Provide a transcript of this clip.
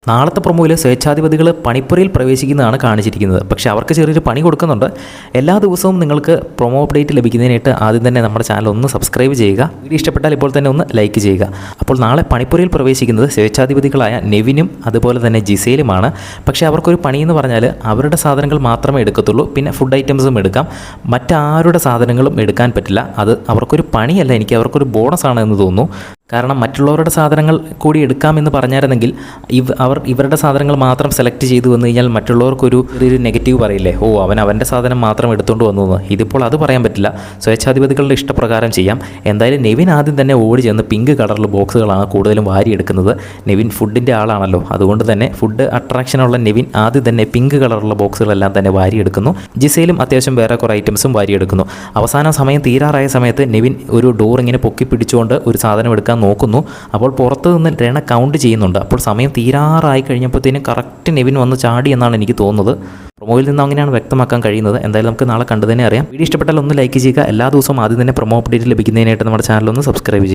നാളത്തെ പ്രൊമോയിൽ സ്വേച്ഛാധിപതികൾ പണിപ്പുരയിൽ പ്രവേശിക്കുന്നതാണ് കാണിച്ചിരിക്കുന്നത്. പക്ഷേ അവർക്ക് ചെറിയൊരു പണി കൊടുക്കുന്നുണ്ട്. എല്ലാ ദിവസവും നിങ്ങൾക്ക് പ്രൊമോ അപ്ഡേറ്റ് ലഭിക്കുന്നതിനായിട്ട് ആദ്യം തന്നെ നമ്മുടെ ചാനൽ ഒന്ന് സബ്സ്ക്രൈബ് ചെയ്യുക. വീഡിയോ ഇഷ്ടപ്പെട്ടാൽ ഇപ്പോൾ തന്നെ ഒന്ന് ലൈക്ക് ചെയ്യുക. അപ്പോൾ നാളെ പണിപ്പുരയിൽ പ്രവേശിക്കുന്നത് സ്വേച്ഛാധിപതികളായ നെവിനും അതുപോലെ തന്നെ ജിസേലുമാണ്. പക്ഷേ അവർക്കൊരു പണിയെന്ന് പറഞ്ഞാൽ അവരുടെ സാധനങ്ങൾ മാത്രമേ എടുക്കത്തുള്ളൂ. പിന്നെ ഫുഡ് ഐറ്റംസും എടുക്കാം, മറ്റാരുടെ സാധനങ്ങളും എടുക്കാൻ പറ്റില്ല. അത് അവർക്കൊരു പണിയല്ല, എനിക്ക് അവർക്കൊരു ബോണസാണ് എന്ന് തോന്നുന്നു. കാരണം മറ്റുള്ളവരുടെ സാധനങ്ങൾ കൂടി എടുക്കാമെന്ന് പറഞ്ഞായിരുന്നെങ്കിൽ ഇവരുടെ സാധനങ്ങൾ മാത്രം സെലക്ട് ചെയ്തു വന്നു കഴിഞ്ഞാൽ മറ്റുള്ളവർക്കൊരു നെഗറ്റീവ് പറയില്ലേ, ഓ അവൻ്റെ സാധനം മാത്രം എടുത്തുകൊണ്ട് വന്നു എന്ന്. ഇതിപ്പോൾ അത് പറയാൻ പറ്റില്ല. സ്വേച്ഛാധിപതികളുടെ ഇഷ്ടപ്രകാരം ചെയ്യാം. എന്തായാലും നെവിൻ ആദ്യം തന്നെ ഓടി ചെന്ന് പിങ്ക് കളറിൽ ബോക്സുകളാണ് കൂടുതലും വാരിയെടുക്കുന്നത്. നെവിൻ ഫുഡിൻ്റെ ആളാണല്ലോ, അതുകൊണ്ട് തന്നെ ഫുഡ് അട്രാക്ഷനുള്ള നെവിൻ ആദ്യം തന്നെ പിങ്ക് കളറുള്ള ബോക്സുകളെല്ലാം തന്നെ വാരിയെടുക്കുന്നു. ജിസയിലും അത്യാവശ്യം വേറെ കുറേ ഐറ്റംസും വാരിയെടുക്കുന്നു. അവസാനം സമയം തീരാറായ സമയത്ത് നെവിൻ ഒരു ഡോർ ഇങ്ങനെ പൊക്കി പിടിച്ചുകൊണ്ട് ഒരു സാധനം എടുക്കാൻ നോക്കുന്നു. അപ്പോൾ പുറത്ത് നിന്ന് രണ കൗണ്ട് ചെയ്യുന്നുണ്ട്. അപ്പോൾ സമയം തീരാറായി കഴിഞ്ഞപ്പോഴത്തേനും കറക്റ്റ് നെവിൻ വന്ന് ചാടി എന്നാണ് എനിക്ക് തോന്നുന്നത്. പ്രൊമോയിൽ നിന്ന് അങ്ങനെയാണ് വ്യക്തമാക്കാൻ കഴിയുന്നത്. എന്തായാലും നമുക്ക് നാളെ കണ്ടു തന്നെ അറിയാം. വീഡിയോ ഇഷ്ടപ്പെട്ടാൽ ഒന്ന് ലൈക്ക് ചെയ്യുക. എല്ലാ ദിവസവും ആദ്യം തന്നെ പ്രൊമോ അപ്ഡേറ്റ് ലഭിക്കുന്നതിനായിട്ട് നമ്മുടെ ചാനൽ ഒന്ന് സബ്സ്ക്രൈബ് ചെയ്യുക.